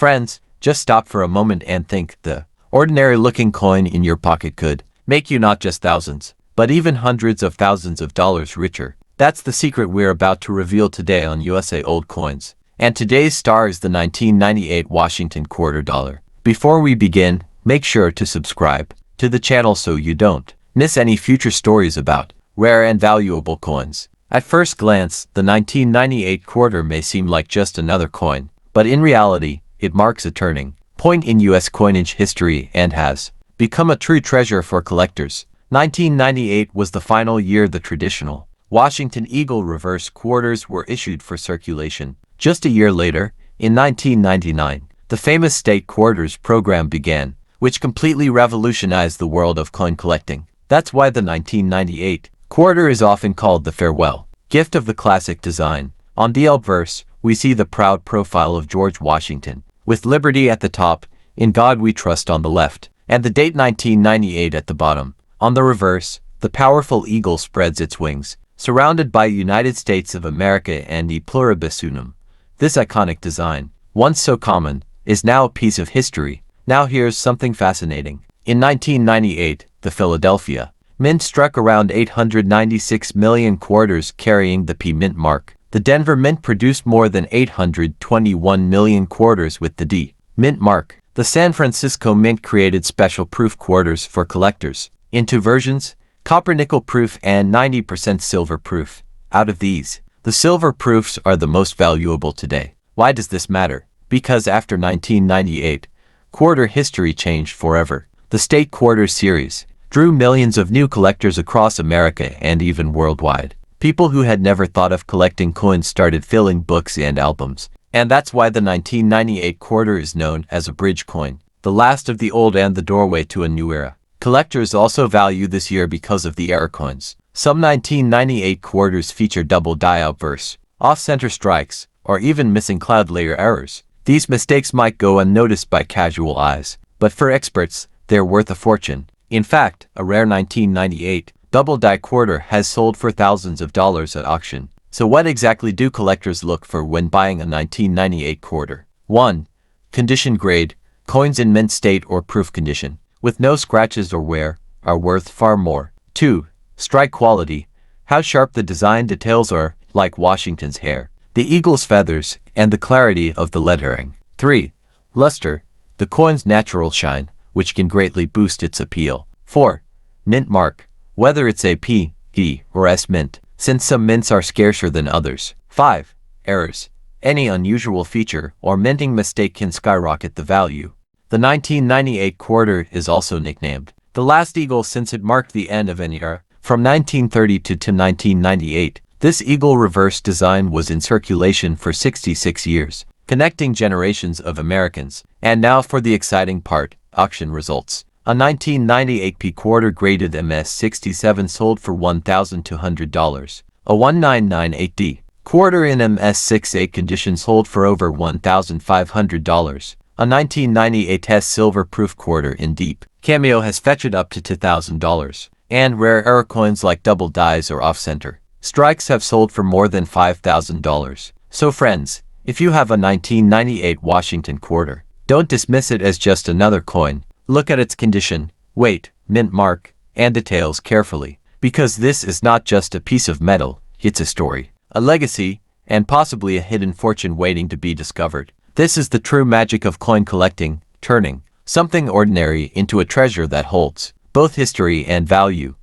Friends, just stop for a moment and think. The ordinary-looking coin in your pocket could make you not just thousands, but even hundreds of thousands of dollars richer. That's the secret we're about to reveal today on USA Old Coins. And today's star is the 1998 Washington quarter dollar. Before we begin, make sure to subscribe to the channel so you don't miss any future stories about rare and valuable coins. At first glance, the 1998 quarter may seem like just another coin, but in reality, it marks a turning point in U.S. coinage history and has become a true treasure for collectors. 1998 was the final year the traditional Washington Eagle reverse quarters were issued for circulation. Just a year later, in 1999, the famous state quarters program began, which completely revolutionized the world of coin collecting. That's why the 1998 quarter is often called the farewell gift of the classic design. On the obverse, we see the proud profile of George Washington, with liberty at the top, in God we trust on the left, and the date 1998 at the bottom. On the reverse, the powerful eagle spreads its wings, surrounded by United States of America and E pluribus unum. This iconic design, once so common, is now a piece of history. Now here's something fascinating. In 1998, the Philadelphia Mint struck around 896 million quarters carrying the P Mint mark. The Denver Mint produced more than 821 million quarters with the D Mint mark. The San Francisco Mint created special proof quarters for collectors, in two versions, copper-nickel proof and 90% silver proof. Out of these, the silver proofs are the most valuable today. Why does this matter? Because after 1998, quarter history changed forever. The State Quarters series drew millions of new collectors across America and even worldwide. People who had never thought of collecting coins started filling books and albums. And that's why the 1998 quarter is known as a bridge coin, the last of the old and the doorway to a new era. Collectors also value this year because of the error coins. Some 1998 quarters feature double die obverse, off-center strikes, or even missing cloud layer errors. These mistakes might go unnoticed by casual eyes, but for experts, they're worth a fortune. In fact, a rare 1998 double die quarter has sold for thousands of dollars at auction. So what exactly do collectors look for when buying a 1998 quarter? 1. Condition grade. Coins in mint state or proof condition, with no scratches or wear, are worth far more. 2. Strike quality. How sharp the design details are, like Washington's hair, the eagle's feathers, and the clarity of the lettering. 3. Luster. The coin's natural shine, which can greatly boost its appeal. 4. Mint mark. Whether it's a P, E, or S mint, since some mints are scarcer than others. 5. Errors. Any unusual feature or minting mistake can skyrocket the value. The 1998 quarter is also nicknamed the last eagle since it marked the end of an era. From 1932 to 1998, this eagle reverse design was in circulation for 66 years, connecting generations of Americans. And now for the exciting part, auction results. A 1998 P quarter graded MS67 sold for $1,200. A 1998D quarter in MS68 condition sold for over $1,500. A 1998 S silver proof quarter in deep cameo has fetched up to $2,000. And rare error coins like double dies or off-center strikes have sold for more than $5,000. So friends, if you have a 1998 Washington quarter, don't dismiss it as just another coin. Look at its condition, weight, mint mark, and details carefully, because this is not just a piece of metal, it's a story, a legacy, and possibly a hidden fortune waiting to be discovered. This is the true magic of coin collecting, turning something ordinary into a treasure that holds both history and value.